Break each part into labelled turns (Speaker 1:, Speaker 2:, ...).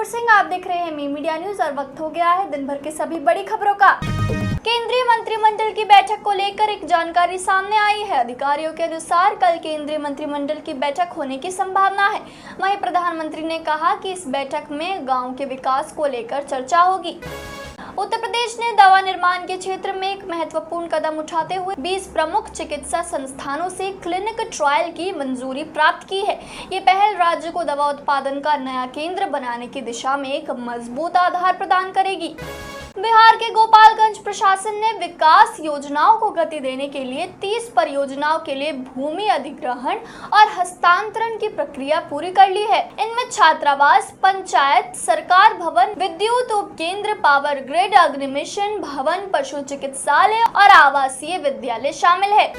Speaker 1: सिंह, आप देख रहे हैं मी मीडिया न्यूज और वक्त हो गया है दिन भर की सभी बड़ी खबरों का। केंद्रीय मंत्रिमंडल की बैठक को लेकर एक जानकारी सामने आई है। अधिकारियों के अनुसार कल केंद्रीय मंत्रिमंडल की बैठक होने की संभावना है। वहीं प्रधानमंत्री ने कहा कि इस बैठक में गांव के विकास को लेकर चर्चा होगी। उत्तर प्रदेश ने दवा निर्माण के क्षेत्र में एक महत्वपूर्ण कदम उठाते हुए 20 प्रमुख चिकित्सा संस्थानों से क्लिनिक ट्रायल की मंजूरी प्राप्त की है। ये पहल राज्य को दवा उत्पादन का नया केंद्र बनाने की दिशा में एक मजबूत आधार प्रदान करेगी। बिहार के गोपालगंज प्रशासन ने विकास योजनाओं को गति देने के लिए 30 परियोजनाओं के लिए भूमि अधिग्रहण और हस्तांतरण की प्रक्रिया पूरी कर ली है। इनमें छात्रावास, पंचायत, सरकार भवन, विद्युत उपकेंद्र, पावर ग्रिड, अग्निमिशन भवन, पशु चिकित्सालय और आवासीय विद्यालय शामिल है।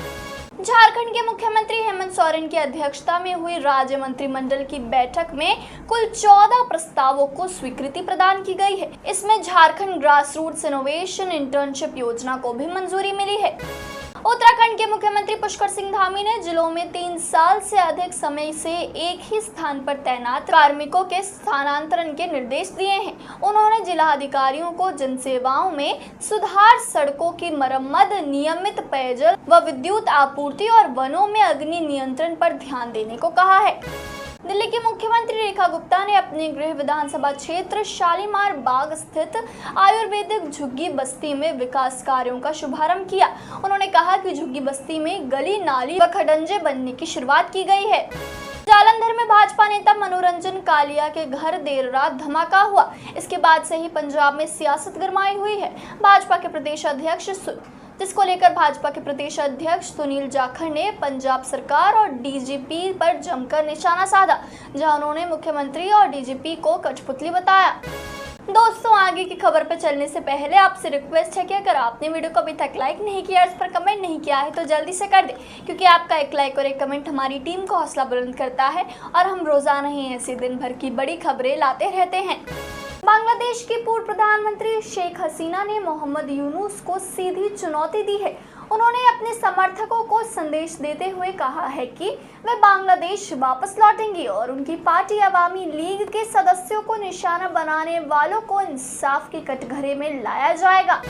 Speaker 1: झारखंड के मुख्यमंत्री हेमंत सोरेन की अध्यक्षता में हुई राज्य मंत्रिमंडल की बैठक में कुल 14 प्रस्तावों को स्वीकृति प्रदान की गई है। इसमें Jharkhand grassroots innovation internship योजना को भी मंजूरी मिली है। उत्तराखंड के मुख्यमंत्री पुष्कर सिंह धामी ने जिलों में 3 साल से अधिक समय से एक ही स्थान पर तैनात कार्मिकों के स्थानांतरण के निर्देश दिए हैं। उन्होंने जिला अधिकारियों को जनसेवाओं में सुधार, सड़कों की मरम्मत, नियमित पेयजल व विद्युत आपूर्ति और वनों में अग्नि नियंत्रण पर ध्यान देने को कहा है। दिल्ली की मुख्यमंत्री रेखा गुप्ता ने अपने गृह विधानसभा क्षेत्र शालीमार बाग स्थित आयुर्वेदिक झुग्गी बस्ती में विकास कार्यों का शुभारंभ किया। उन्होंने कहा कि झुग्गी बस्ती में गली, नाली व खडंजे बनने की शुरुआत की गई है। जालंधर में भाजपा नेता मनोरंजन कालिया के घर देर रात धमाका हुआ। इसके बाद से ही पंजाब में सियासत गरमाई हुई है। भाजपा के प्रदेश अध्यक्ष जिसको लेकर भाजपा के प्रदेश अध्यक्ष सुनील जाखड़ ने पंजाब सरकार और डीजीपी पर जमकर निशाना साधा, जहां उन्होंने मुख्यमंत्री और डीजीपी को कठपुतली बताया। दोस्तों, आगे की खबर पर चलने से पहले आपसे रिक्वेस्ट है कि अगर आपने वीडियो को अभी तक लाइक नहीं किया, इस पर कमेंट नहीं किया है तो जल्दी से कर दे, क्योंकि आपका एक लाइक और एक कमेंट हमारी टीम को हौसला बुलंद करता है और हम रोजाना ही ऐसे दिन भर की बड़ी खबरें लाते रहते हैं। बांग्लादेश की पूर्व प्रधानमंत्री शेख हसीना ने मोहम्मद यूनुस को सीधी चुनौती दी है। उन्होंने अपने समर्थकों को संदेश देते हुए कहा है कि वे बांग्लादेश वापस लौटेंगी और उनकी पार्टी अवामी लीग के सदस्यों को निशाना बनाने वालों को इंसाफ के कटघरे में लाया जाएगा।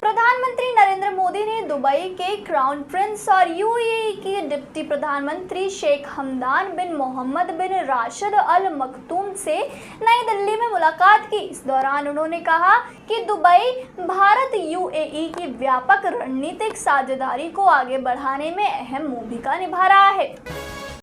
Speaker 1: प्रधानमंत्री नरेंद्र मोदी ने दुबई के क्राउन प्रिंस और यूएई की डिप्टी प्रधानमंत्री शेख हमदान बिन मोहम्मद बिन राशिद अल मखतूम से नई दिल्ली में मुलाकात की। इस दौरान उन्होंने कहा कि दुबई भारत यूएई की व्यापक रणनीतिक साझेदारी को आगे बढ़ाने में अहम भूमिका निभा रहा है।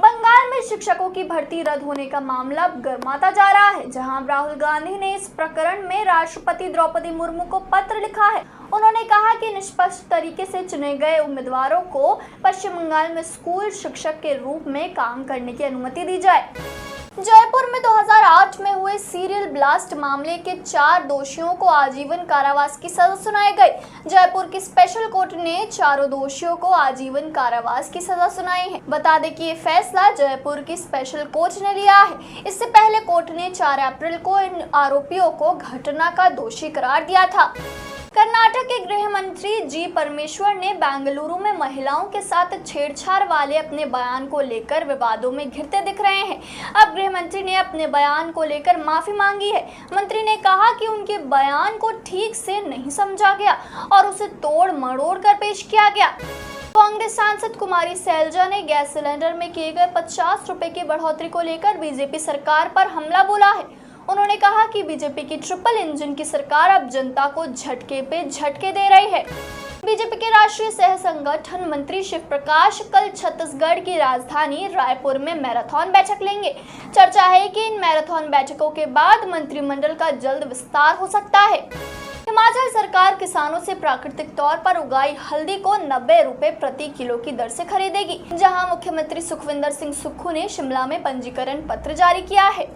Speaker 1: बंगाल में शिक्षकों की भर्ती रद्द होने का मामला गर्माता जा रहा है, जहां राहुल गांधी ने इस प्रकरण में राष्ट्रपति द्रौपदी मुर्मू को पत्र लिखा है। उन्होंने कहा कि निष्पक्ष तरीके से चुने गए उम्मीदवारों को पश्चिम बंगाल में स्कूल शिक्षक के रूप में काम करने की अनुमति दी जाए। जयपुर में 2008 में हुए सीरियल ब्लास्ट मामले के 4 दोषियों को आजीवन कारावास की सजा सुनाई गई। जयपुर की स्पेशल कोर्ट ने चारों दोषियों को आजीवन कारावास की सजा सुनाई है। बता दें कि ये फैसला जयपुर की स्पेशल कोर्ट ने लिया है। इससे पहले कोर्ट ने 4 अप्रैल को इन आरोपियों को घटना का दोषी करार दिया था। कर्नाटक के गृह मंत्री जी परमेश्वर ने बेंगलुरु में महिलाओं के साथ छेड़छाड़ वाले अपने बयान को लेकर विवादों में घिरते दिख रहे हैं। अब गृह मंत्री ने अपने बयान को लेकर माफी मांगी है। मंत्री ने कहा कि उनके बयान को ठीक से नहीं समझा गया और उसे तोड़ मरोड़ कर पेश किया गया। कांग्रेस सांसद कुमारी सैलजा ने गैस सिलेंडर में किए गए 50 रुपए की बढ़ोतरी को लेकर बीजेपी सरकार पर हमला बोला है। उन्होंने कहा कि बीजेपी की ट्रिपल इंजन की सरकार अब जनता को झटके पे झटके दे रही है। बीजेपी के राष्ट्रीय सह संगठन मंत्री शिव प्रकाश कल छत्तीसगढ़ की राजधानी रायपुर में मैराथन बैठक लेंगे। चर्चा है कि इन मैराथन बैठकों के बाद मंत्रिमंडल का जल्द विस्तार हो सकता है। हिमाचल सरकार किसानों से प्राकृतिक तौर पर उगाई हल्दी को 90 रुपए प्रति किलो की दर से खरीदेगी, जहां मुख्यमंत्री सुखविंदर सिंह सुक्खू ने शिमला में पंजीकरण पत्र जारी किया है।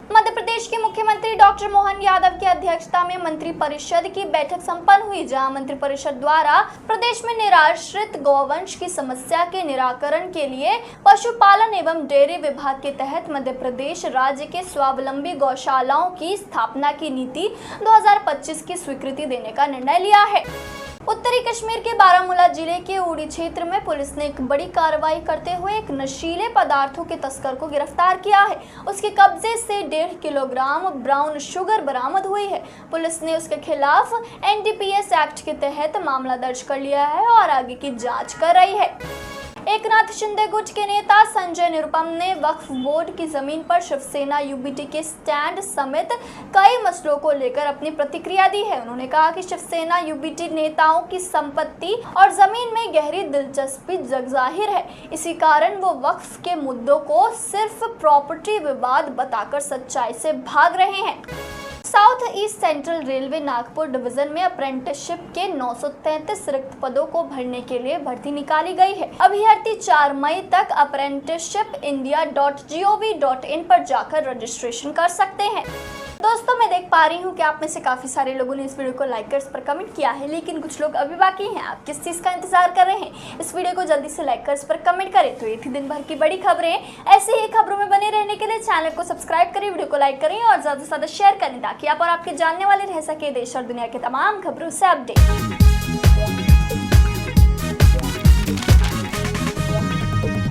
Speaker 1: मध्य प्रदेश के मुख्यमंत्री डॉक्टर मोहन यादव की अध्यक्षता में मंत्रिपरिषद की बैठक संपन्न हुई, जहां मंत्रिपरिषद द्वारा प्रदेश में निराश्रित गौवंश की समस्या के निराकरण के लिए पशुपालन एवं डेयरी विभाग के तहत मध्य प्रदेश राज्य के स्वावलंबी गौशालाओं की स्थापना की नीति 2025 की स्वीकृति देने का निर्णय लिया है। उत्तरी कश्मीर के बारामूला जिले के उड़ी क्षेत्र में पुलिस ने एक बड़ी कार्रवाई करते हुए एक नशीले पदार्थों के तस्कर को गिरफ्तार किया है। उसके कब्जे से 1.5 किलोग्राम ब्राउन शुगर बरामद हुई है। पुलिस ने उसके खिलाफ NDPS एक्ट के तहत मामला दर्ज कर लिया है और आगे की जांच कर रही है। एकनाथ शिंदे गुट के नेता संजय निरुपम ने वक्फ बोर्ड की जमीन पर शिवसेना UBT के स्टैंड समेत कई मसलों को लेकर अपनी प्रतिक्रिया दी है। उन्होंने कहा कि शिवसेना UBT नेताओं की संपत्ति और जमीन में गहरी दिलचस्पी जगजाहिर है। इसी कारण वो वक्फ के मुद्दों को सिर्फ प्रॉपर्टी विवाद बताकर सच्चाई से भाग रहे हैं। South east central railway Nagpur division में अप्रेंटिसशिप के 933 रिक्त पदों को भरने के लिए भर्ती निकाली गई है। अभ्यर्थी 4 मई तक apprenticeshipindia.gov.in पर जाकर रजिस्ट्रेशन कर सकते हैं। दोस्तों, मैं देख पा रही हूँ कि आप में से काफी सारे लोगों ने इस वीडियो को लाइक कर इस पर कमेंट किया है, लेकिन कुछ लोग अभी बाकी हैं। आप किस चीज का इंतजार कर रहे हैं? इस वीडियो को जल्दी से लाइक कर इस पर कमेंट करें। तो ये थी दिन भर की बड़ी खबरें। ऐसे ही खबरों में बने रहने के लिए चैनल को सब्सक्राइब करें, वीडियो को लाइक करें और ज्यादा से ज्यादा शेयर करें, ताकि आप और आपके जानने वाले रह सके देश और दुनिया के तमाम खबरों से अपडेट।